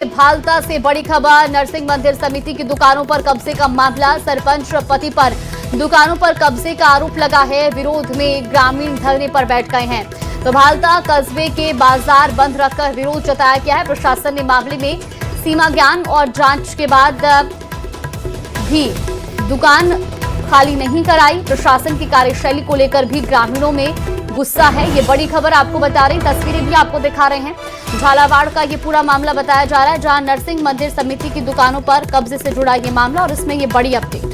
भालता से बड़ी खबर। नरसिंह मंदिर समिति की दुकानों पर कब्जे का मामला। सरपंच पति पर दुकानों पर कब्जे का आरोप लगा है। विरोध में ग्रामीण धरने पर बैठ गए हैं। तो भालता कस्बे के बाजार बंद रखकर विरोध जताया गया है। प्रशासन ने मामले में सीमा ज्ञान और जांच के बाद भी दुकान खाली नहीं कराई। प्रशासन की कार्यशैली को लेकर भी ग्रामीणों में गुस्सा है। ये बड़ी खबर आपको बता रहे हैं, तस्वीरें भी आपको दिखा रहे हैं। झालावाड़ का ये पूरा मामला बताया जा रहा है, जहां नरसिंह मंदिर समिति की दुकानों पर कब्जे से जुड़ा ये मामला और इसमें ये बड़ी अपडेट।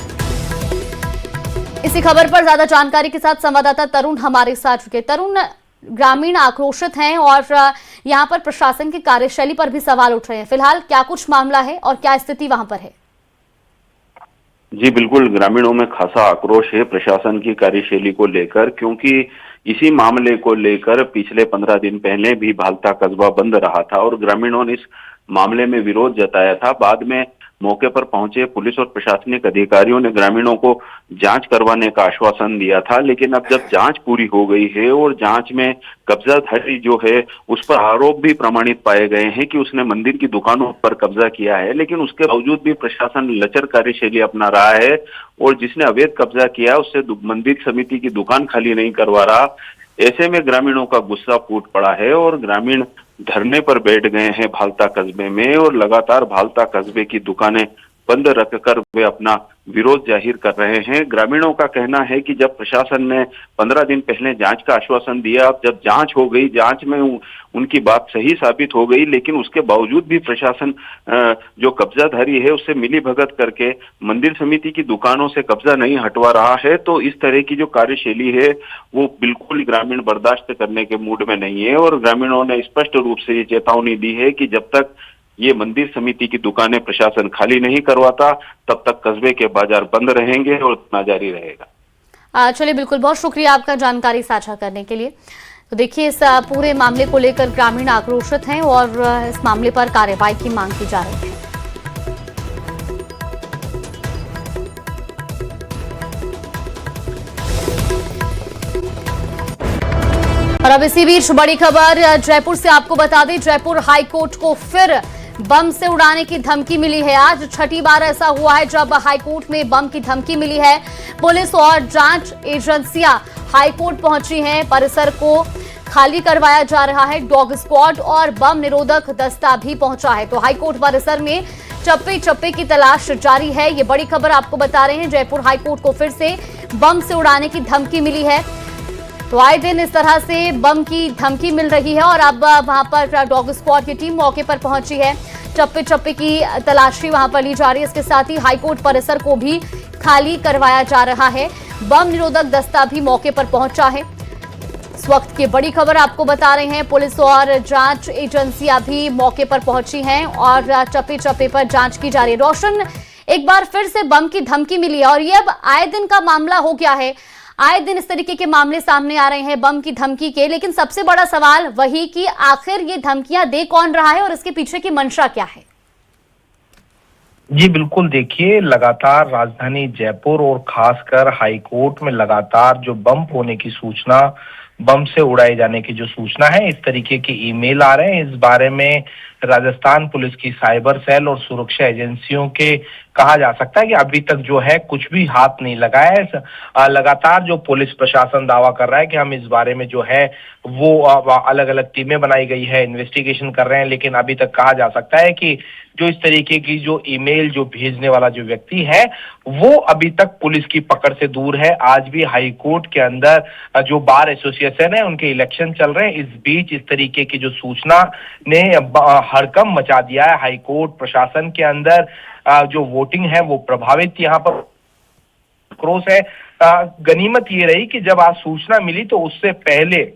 इसी खबर पर ज्यादा जानकारी के साथ संवाददाता तरुण हमारे साथ जुड़े। तरुण, ग्रामीण आक्रोशित हैं और यहाँ पर प्रशासन की कार्यशैली पर भी सवाल उठ रहे हैं। फिलहाल क्या कुछ मामला है और क्या स्थिति वहां पर है? जी बिल्कुल, ग्रामीणों में खासा आक्रोश है प्रशासन की कार्यशैली को लेकर, क्योंकि इसी मामले को लेकर पिछले 15 दिन पहले भी भालता कस्बा बंद रहा था और ग्रामीणों ने इस मामले में विरोध जताया था। बाद में मौके पर पहुंचे पुलिस और प्रशासनिक अधिकारियों ने ग्रामीणों को जांच करवाने का आश्वासन दिया था, लेकिन अब जब जांच पूरी हो गई है और जांच में कब्जाधारी जो है उस पर आरोप भी प्रमाणित पाए गए हैं कि उसने मंदिर की दुकानों पर कब्जा किया है, लेकिन उसके बावजूद भी प्रशासन लचर कार्यशैली अपना रहा है और जिसने अवैध कब्जा किया उससे मंदिर समिति की दुकान खाली नहीं करवा रहा। ऐसे में ग्रामीणों का गुस्सा फूट पड़ा है और ग्रामीण धरने पर बैठ गए हैं भालता कस्बे में और लगातार भालता कस्बे की दुकानें बंद रखकर वे अपना विरोध जाहिर कर रहे हैं। ग्रामीणों का कहना है कि जब प्रशासन ने 15 दिन पहले जांच का आश्वासन दिया, अब जब जांच हो गई, जांच में उनकी बात सही साबित हो गई, लेकिन उसके बावजूद भी प्रशासन जो कब्जाधारी है उससे मिली भगत करके मंदिर समिति की दुकानों से कब्जा नहीं हटवा रहा है। तो इस तरह की जो कार्यशैली है वो बिल्कुल ग्रामीण बर्दाश्त करने के मूड में नहीं है और ग्रामीणों ने स्पष्ट रूप से ये चेतावनी दी है कि जब तक ये मंदिर समिति की दुकानें प्रशासन खाली नहीं करवाता तब तक कस्बे के बाजार बंद रहेंगे और इतना जारी रहेगा। चलिए, बिल्कुल, बहुत शुक्रिया आपका जानकारी साझा करने के लिए। तो देखिए, इस पूरे मामले को लेकर ग्रामीण आक्रोशित हैं और इस मामले पर कार्रवाई की मांग की जा रही है। और अब इसी बीच बड़ी खबर जयपुर से आपको बता दें, जयपुर हाईकोर्ट को फिर बम से उड़ाने की धमकी मिली है। आज छठी बार ऐसा हुआ है जब हाईकोर्ट में बम की धमकी मिली है। पुलिस और जांच एजेंसियां हाईकोर्ट पहुंची हैं। परिसर को खाली करवाया जा रहा है। डॉग स्क्वाड और बम निरोधक दस्ता भी पहुंचा है। तो हाईकोर्ट परिसर में चप्पे चप्पे की तलाश जारी है। ये बड़ी खबर आपको बता रहे हैं, जयपुर हाईकोर्ट को फिर से बम से उड़ाने की धमकी मिली है। तो आए दिन इस तरह से बम की धमकी मिल रही है और अब वहां पर डॉग स्क्वाड की टीम मौके पर पहुंची है। चप्पे चप्पे की तलाशी वहां पर ली जा रही है। इसके साथ ही हाईकोर्ट परिसर को भी खाली करवाया जा रहा है। बम निरोधक दस्ता भी मौके पर पहुंचा है। इस वक्त की बड़ी खबर आपको बता रहे हैं, पुलिस और जांच एजेंसियां भी मौके पर पहुंची हैं और चप्पे चप्पे पर जांच की जा रही है। रोशन, एक बार फिर से बम की धमकी मिली है और ये अब आए दिन का मामला हो गया है। आए दिन इस तरीके के मामले सामने आ रहे हैं बम की धमकी के, लेकिन सबसे बड़ा सवाल वही कि आखिर ये धमकियां दे कौन रहा है और इसके पीछे की मंशा क्या है? जी बिल्कुल, देखिए, लगातार राजधानी जयपुर और खासकर हाईकोर्ट में लगातार जो बम होने की सूचना, बम से उड़ाए जाने की जो सूचना है, इस तरीके के ईमेल आ रहे हैं। इस बारे में राजस्थान पुलिस की साइबर सेल और सुरक्षा एजेंसियों के कहा जा सकता है कि अभी तक जो है कुछ भी हाथ नहीं लगाया है। लगातार जो पुलिस प्रशासन दावा कर रहा है कि हम इस बारे में जो है वो अलग अलग टीमें बनाई गई है, इन्वेस्टिगेशन कर रहे हैं, लेकिन अभी तक कहा जा सकता है कि जो इस तरीके की जो ईमेल जो भेजने वाला जो व्यक्ति है वो अभी तक पुलिस की पकड़ से दूर है। आज भी हाई कोर्ट के अंदर जो बार एसोसिएशन है उनके इलेक्शन चल रहे हैं। इस बीच इस तरीके की जो सूचना ने हड़कंप मचा दिया है हाई कोर्ट प्रशासन के अंदर। जो वोटिंग है वो प्रभावित यहाँ पर क्रोश है। गनीमत ये रही कि जब आज सूचना मिली तो उससे पहले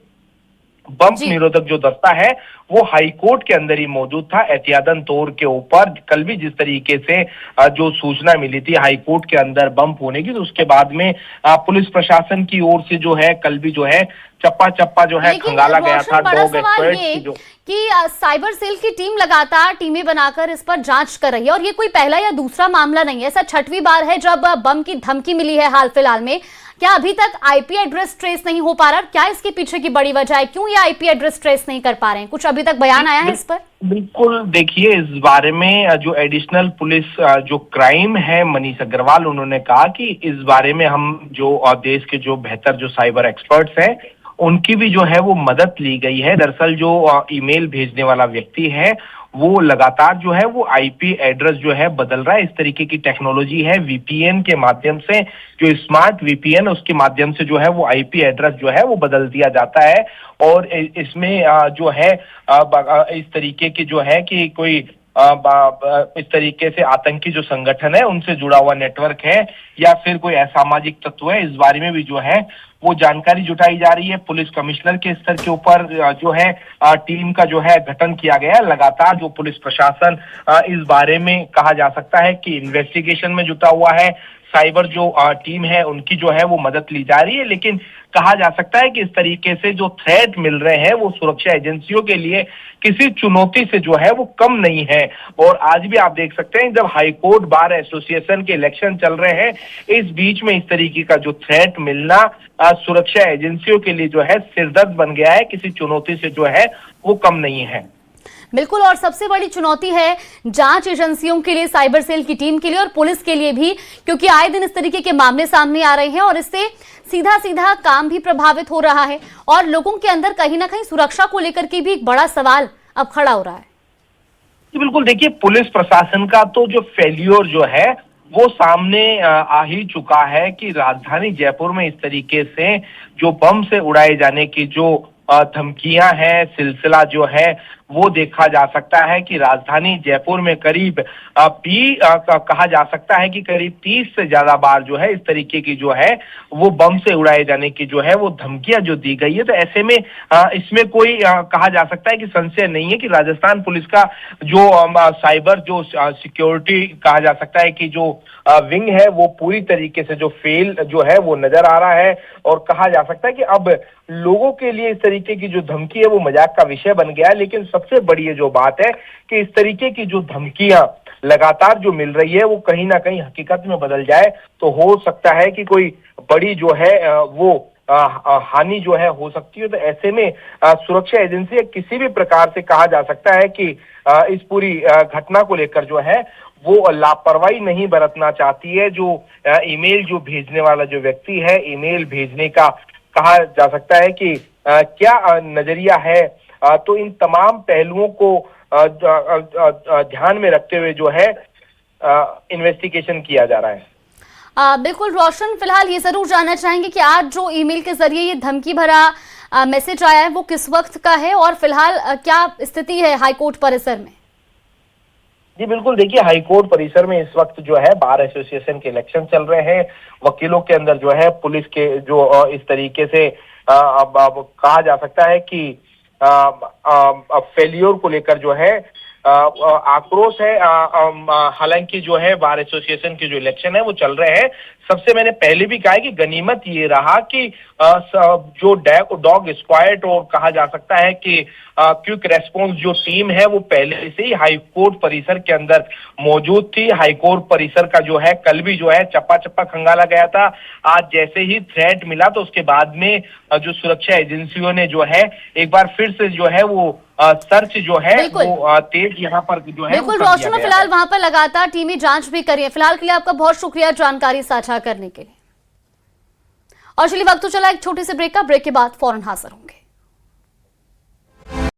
बम निरोधक जो दस्ता है वो हाईकोर्ट के अंदर ही मौजूद था, एहतियातन तौर के ऊपर। कल भी जिस तरीके से जो सूचना मिली थी हाईकोर्ट के अंदर बम होने की, तो उसके बाद में पुलिस प्रशासन की ओर से जो है कल भी जो है चप्पा चप्पा जो है खंगाला गया था। डॉग एक्सपर्ट कि साइबर सेल की टीम लगातार टीमें बनाकर इस पर जांच कर रही है और ये कोई पहला या दूसरा मामला नहीं है। ऐसा छठवीं बार है जब बम की धमकी मिली है हाल फिलहाल में। क्या अभी तक आईपी एड्रेस ट्रेस नहीं हो पा रहा? क्या इसके पीछे की बड़ी वजह है? क्यों ये आईपी एड्रेस ट्रेस नहीं कर पा रहे हैं? कुछ अभी तक बयान आया है इस पर? बिल्कुल, देखिए इस बारे में जो एडिशनल पुलिस जो क्राइम है मनीष अग्रवाल, उन्होंने कहा कि इस बारे में हम जो देश के जो बेहतर जो साइबर एक्सपर्ट्स हैं, उनकी भी जो है वो मदद ली गई है। दरअसल जो ईमेल भेजने वाला व्यक्ति है, वो लगातार जो है वो आईपी एड्रेस जो है बदल रहा है। इस तरीके की टेक्नोलॉजी है, वीपीएन के माध्यम से, जो स्मार्ट वीपीएन उसके माध्यम से जो है वो आईपी एड्रेस जो है वो बदल दिया जाता है। और इसमें जो है इस तरीके की जो है कि कोई इस तरीके से आतंकी जो संगठन है उनसे जुड़ा हुआ नेटवर्क है या फिर कोई असामाजिक तत्व है, इस बारे में भी जो है वो जानकारी जुटाई जा रही है। पुलिस कमिश्नर के स्तर के ऊपर जो है टीम का जो है गठन किया गया है। लगातार जो पुलिस प्रशासन इस बारे में कहा जा सकता है कि इन्वेस्टिगेशन में जुटा हुआ है। साइबर जो टीम है उनकी जो है वो मदद ली जा रही है, लेकिन कहा जा सकता है कि इस तरीके से जो थ्रेट मिल रहे हैं वो सुरक्षा एजेंसियों के लिए किसी चुनौती से जो है वो कम नहीं है। और आज भी आप देख सकते हैं, जब हाईकोर्ट बार एसोसिएशन के इलेक्शन चल रहे हैं, इस बीच में इस तरीके का जो थ्रेट मिलना सुरक्षा एजेंसियों के लिए जो है सिरदर्द बन गया है। किसी चुनौती से जो है वो कम नहीं है। बिल्कुल, और सबसे बड़ी चुनौती है जांच एजेंसियों के लिए, साइबर सेल की टीम के लिए और पुलिस के लिए भी, क्योंकि आए दिन इस तरीके के मामले सामने आ रहे हैं और इससे सीधा सीधा काम भी प्रभावित हो रहा है और लोगों के अंदर कहीं ना कहीं सुरक्षा को लेकर के भी एक बड़ा सवाल अब खड़ा हो रहा है। बिल्कुल, देखिए पुलिस प्रशासन का तो जो फेल्योर जो है वो सामने आ ही चुका है कि राजधानी जयपुर में इस तरीके से जो बम से उड़ाए जाने की जो धमकियां हैं, सिलसिला जो है वो देखा जा सकता है कि राजधानी जयपुर में करीब कहा जा सकता है कि करीब 30 से ज्यादा बार जो है इस तरीके की जो है वो बम से उड़ाए जाने की जो है वो धमकियां जो दी गई है। तो ऐसे में इसमें कोई कहा जा सकता है कि संशय नहीं है कि राजस्थान पुलिस का जो साइबर जो सिक्योरिटी कहा जा सकता है कि जो विंग है वो पूरी तरीके से जो फेल जो है वो नजर आ रहा है। और कहा जा सकता है कि अब लोगों के लिए इस तरीके की जो धमकी है वो मजाक का विषय बन गया है। लेकिन सबसे बड़ी ये जो बात है कि इस तरीके की जो धमकियां लगातार जो मिल रही है वो कहीं ना कहीं हकीकत में बदल जाए तो हो सकता है कि कोई बड़ी जो है वो हानि जो है हो सकती है। तो ऐसे में सुरक्षा एजेंसी किसी भी प्रकार से कहा जा सकता है कि इस पूरी घटना को लेकर जो है वो लापरवाही नहीं बरतना चाहती है। जो ईमेल जो भेजने वाला जो व्यक्ति है, ईमेल भेजने का कहा जा सकता है कि क्या नजरिया है, तो इन तमाम पहलुओं को ध्यान में रखते हुए जो है इन्वेस्टिगेशन किया जा रहा है। बिल्कुल रोशन, फिलहाल ये जरूर जानना चाहेंगे कि आज जो ईमेल के जरिए ये धमकी भरा मैसेज आया है वो किस वक्त का है और फिलहाल क्या स्थिति है हाईकोर्ट परिसर में? जी बिल्कुल, देखिए हाईकोर्ट परिसर में इस वक्त जो है बार एसोसिएशन के इलेक्शन चल रहे हैं। वकीलों के अंदर जो है पुलिस के जो इस तरीके से अब कहा जा सकता है कि फेल्योर को लेकर जो है आक्रोश है। हालांकि जो है बार एसोसिएशन के जो इलेक्शन है वो चल रहे हैं। सबसे मैंने पहले भी कहा है कि गनीमत ये रहा कि जो डॉग स्क्वाड और कहा जा सकता है कि क्विक रेस्पॉन्स जो टीम है वो पहले से ही हाईकोर्ट परिसर के अंदर मौजूद थी। हाईकोर्ट परिसर का जो है कल भी जो है चप्पा चप्पा खंगाला गया था। आज जैसे ही थ्रेट मिला तो उसके बाद में जो सुरक्षा एजेंसियों ने जो है एक बार फिर से जो है वो सर्च जो है वो तेज यहाँ पर जो है बिल्कुल रोशन, फिलहाल वहां पर लगातार टीमें जांच भी कर रही है। फिलहाल के लिए आपका बहुत शुक्रिया जानकारी साझा करने के लिए। और चलिए वक्त तो चला एक छोटे से ब्रेक का, ब्रेक के बाद फौरन हाजिर होंगे।